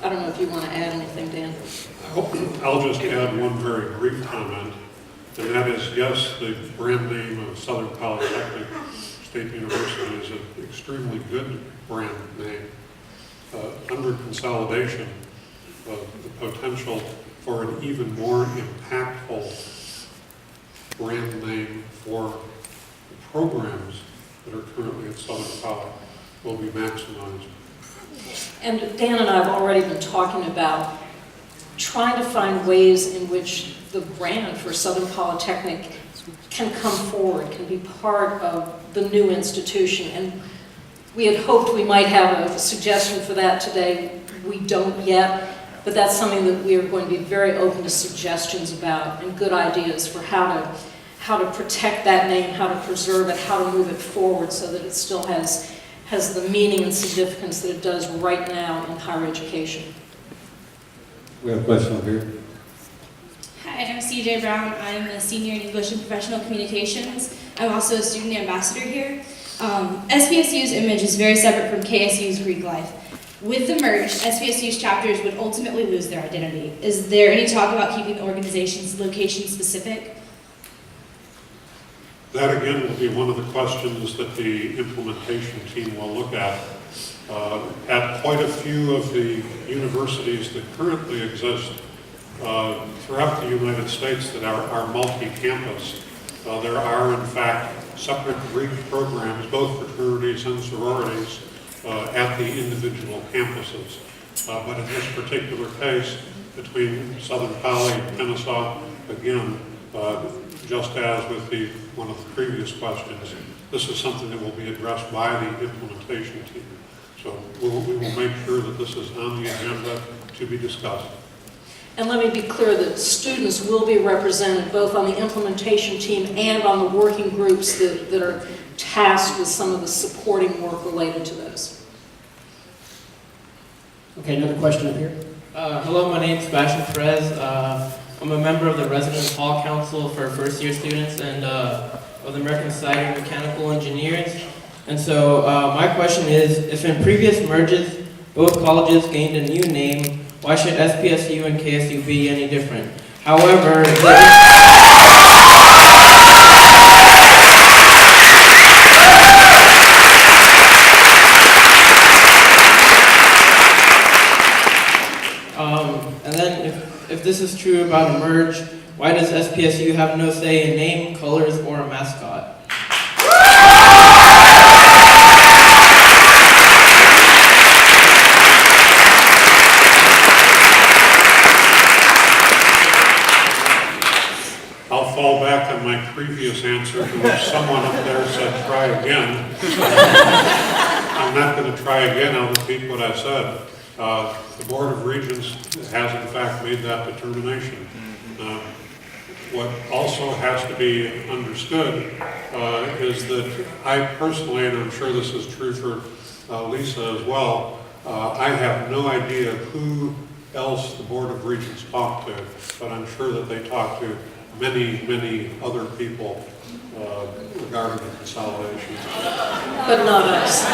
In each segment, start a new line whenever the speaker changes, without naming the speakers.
I don't know if you want to add anything, Dan.
I'll just add one very brief comment, and that is, yes, the brand name of Southern Polytechnic State University is an extremely good brand name. Under consolidation, the potential for an even more impactful brand name for the programs that are currently at Southern Poly will be maximized.
And Dan and I have already been talking about trying to find ways in which the brand for Southern Polytechnic can come forward, can be part of the new institution. And we had hoped we might have a suggestion for that today. We don't yet, but that's something that we are going to be very open to suggestions about and good ideas for how to protect that name, how to preserve it, how to move it forward so that it still has the meaning and significance that it does right now in higher education.
We have a question over here.
Hi, I'm CJ Brown. I'm a senior in English and Professional Communications. I'm also a student ambassador here. SPSU's image is very separate from KSU's Greek life. With the merge, SPSU's chapters would ultimately lose their identity. Is there any talk about keeping the organization's location specific?
That again will be one of the questions that the implementation team will look at. At quite a few of the universities that currently exist throughout the United States that are multi-campus, there are in fact separate Greek programs, both fraternities and sororities, at the individual campuses. But in this particular case, between Southern Poly and Kennesaw, again, just as with one of the previous questions, this is something that will be addressed by the implementation team. So we will make sure that this is on the agenda to be discussed.
And let me be clear that students will be represented both on the implementation team and on the working groups that are tasked with some of the supporting work related to those.
Okay, another question up here.
Hello, my name is Sebastian Perez. I'm a member of the Residence Hall Council for first-year students and of the American Society of Mechanical Engineers. And so my question is, if in previous merges both colleges gained a new name, why should SPSU and KSU be any different? However, and then if this is true about a merge, why does SPSU have no say in name, colors, or a mascot?
I'll fall back on my previous answer to which someone up there said, try again. I'm not going to try again. I'll repeat what I said. The Board of Regents has in fact made that determination. What also has to be understood is that I personally, and I'm sure this is true for Lisa as well, I have no idea who else the Board of Regents talked to, but I'm sure that they talked to many, many other people regarding the consolidation.
But not us.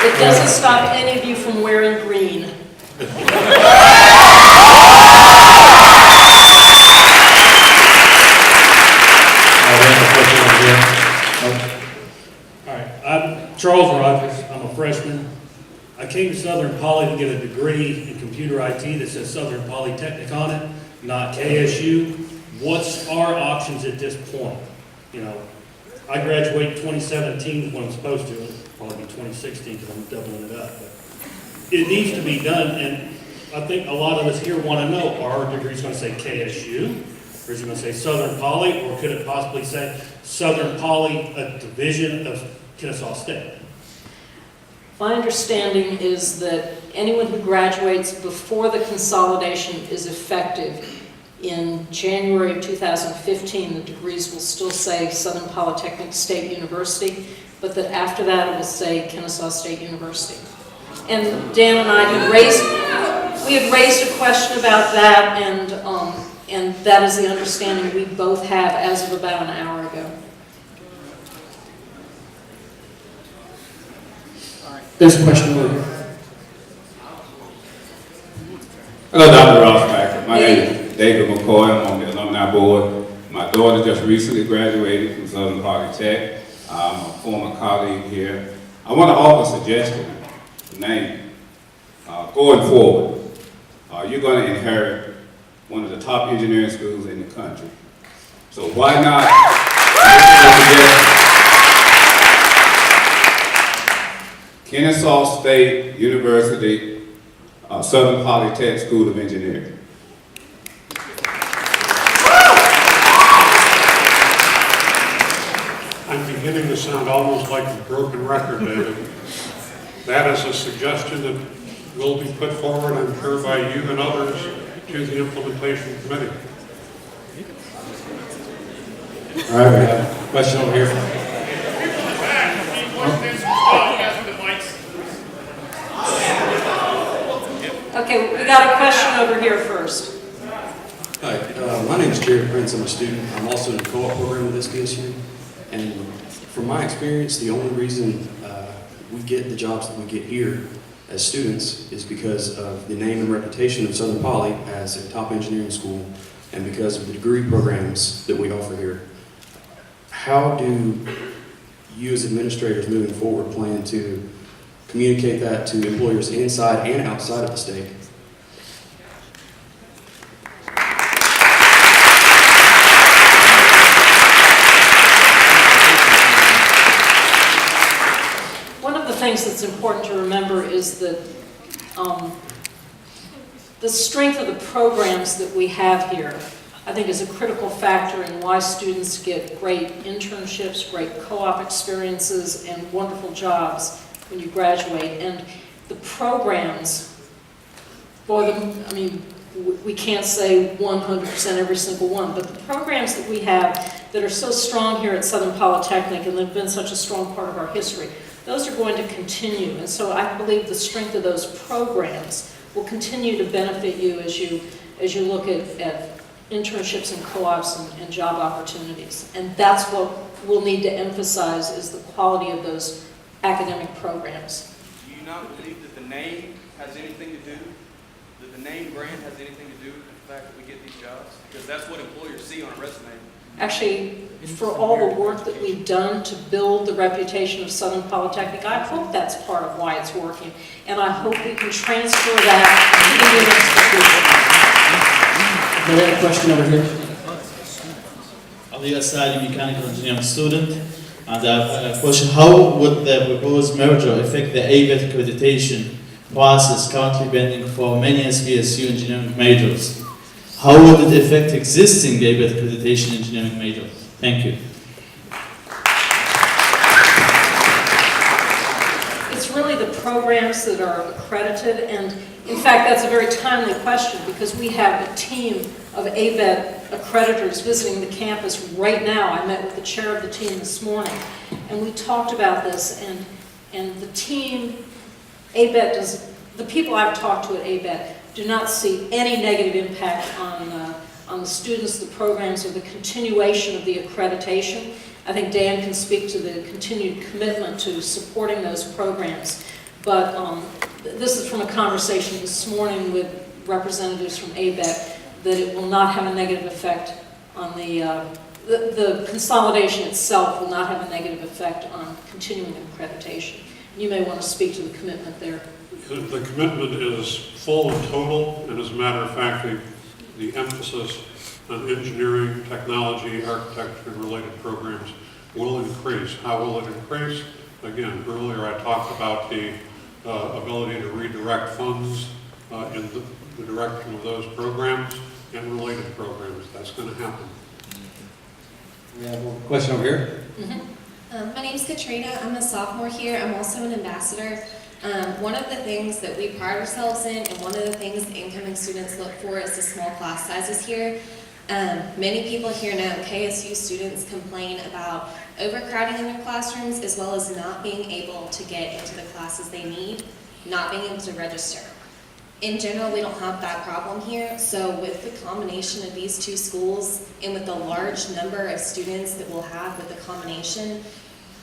It doesn't stop any of you from wearing green.
I'm Charles Rogers. I'm a freshman. I came to Southern Poly to get a degree in computer IT that says Southern Polytechnic on it, not KSU. What's our options at this point? You know, I graduated 2017 when I'm supposed to. It'll probably be 2016 because I'm doubling it up. But it needs to be done, and I think a lot of us here want to know, are our degrees going to say KSU? Or is it going to say Southern Poly? Or could it possibly say Southern Poly, a division of Kennesaw State?
My understanding is that anyone who graduates before the consolidation is effective in January of 2015. The degrees will still say Southern Polytechnic State University, but that after that it will say Kennesaw State University. And Dan and I had raised a question about that, and And that is the understanding we both have as of about an hour ago.
There's a question over here.
Hello, Dr. Rossbacher. My name is David McCoy. I'm on the alumni board. My daughter just recently graduated from Southern Polytech. I'm a former colleague here. I want to offer a suggestion. Name. Going forward, you're going to inherit one of the top engineering schools in the country. So why not? Kennesaw State University, Southern Polytech School of Engineering.
I'm beginning to sound almost like a broken record, David. That is a suggestion that will be put forward, I'm sure, by you and others to the implementation committee.
All right, we have a question over here.
Okay, we got a question over here first.
Hi, my name is Jared Prince. I'm a student. I'm also in the co-op program with SPSU. And from my experience, the only reason we get the jobs that we get here as students is because of the name and reputation of Southern Poly as a top engineering school and because of the degree programs that we offer here. How do you as administrators moving forward plan to communicate that to employers inside and outside of the state?
One of the things that's important to remember is that the strength of the programs that we have here, I think, is a critical factor in why students get great internships, great co-op experiences, and wonderful jobs when you graduate. And the programs, boy, I mean, we can't say 100% every single one, but the programs that we have that are so strong here at Southern Polytechnic and have been such a strong part of our history, those are going to continue. And so I believe the strength of those programs will continue to benefit you as you look at internships and co-ops and job opportunities. And that's what we'll need to emphasize, is the quality of those academic programs.
Do you not believe that the name has anything to do, that the name brand has anything to do with the fact that we get these jobs? Because that's what employers see on a resume.
Actually, for all the work that we've done to build the reputation of Southern Polytechnic, I hope that's part of why it's working. And I hope we can transfer that to the institution.
We have a question over here.
Ali Asadi, mechanical engineering student, and I have a question. How would the proposed merger affect the ABET accreditation process currently pending for many SPSU engineering majors? How would it affect existing ABET accreditation engineering majors? Thank you.
It's really the programs that are accredited, and in fact, that's a very timely question because we have a team of ABET accreditors visiting the campus right now. I met with the chair of the team this morning, and we talked about this, and the team, ABET does, the people I've talked to at ABET do not see any negative impact on the students, the programs, or the continuation of the accreditation. I think Dan can speak to the continued commitment to supporting those programs. But this is from a conversation this morning with representatives from ABET, that it will not have a negative effect on the consolidation itself will not have a negative effect on continuing accreditation. You may want to speak to the commitment there.
The commitment is full and total, and as a matter of fact, the emphasis on engineering, technology, architecture, and related programs will increase. How will it increase? Again, earlier I talked about the ability to redirect funds in the direction of those programs and related programs. That's going to happen.
We have a question over here.
My name is Katrina. I'm a sophomore here. I'm also an ambassador. One of the things that we pride ourselves in, and one of the things the incoming students look for, is the small class sizes here. Many people here know KSU students complain about overcrowding in their classrooms, as well as not being able to get into the classes they need, not being able to register. In general, we don't have that problem here, so with the combination of these two schools and with the large number of students that we'll have with the combination,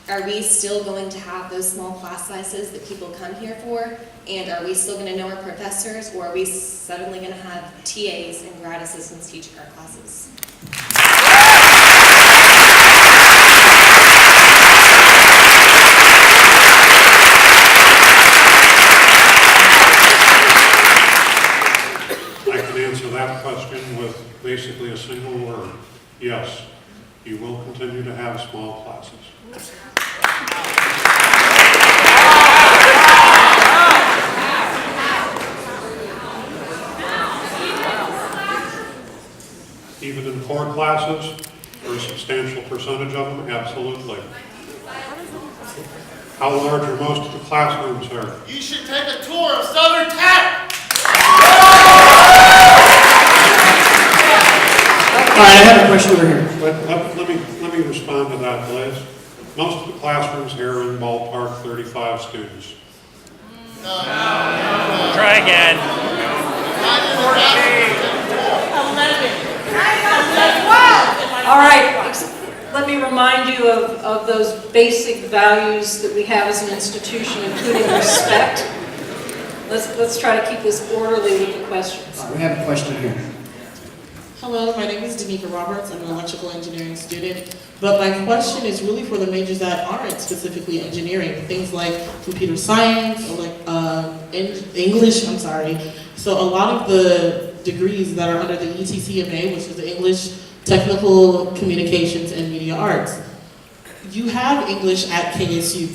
are we still going to have those small class sizes that people come here for? And are we still going to know our professors, or are we suddenly going to have TAs and grad assistants teaching our classes?
I can answer that question with basically a single word. Yes, you will continue to have small classes. Even in core classes, for a substantial percentage of them, absolutely. How large are most of the classrooms here?
You should take a tour of Southern Tech.
All right, I have a question over here.
Let me respond to that, please. Most of the classrooms here are in ballpark 35 students.
Try again.
11. All right, let me remind you of those basic values that we have as an institution, including respect. Let's try to keep this orderly with the questions.
We have a question here.
Hello, my name is Danica Roberts. I'm an electrical engineering student, but my question is really for the majors that aren't specifically engineering, things like computer science, or like English, I'm sorry. So a lot of the degrees that are under the ETCMA, which is the English, Technical Communications, and Media Arts, you have English at KSU.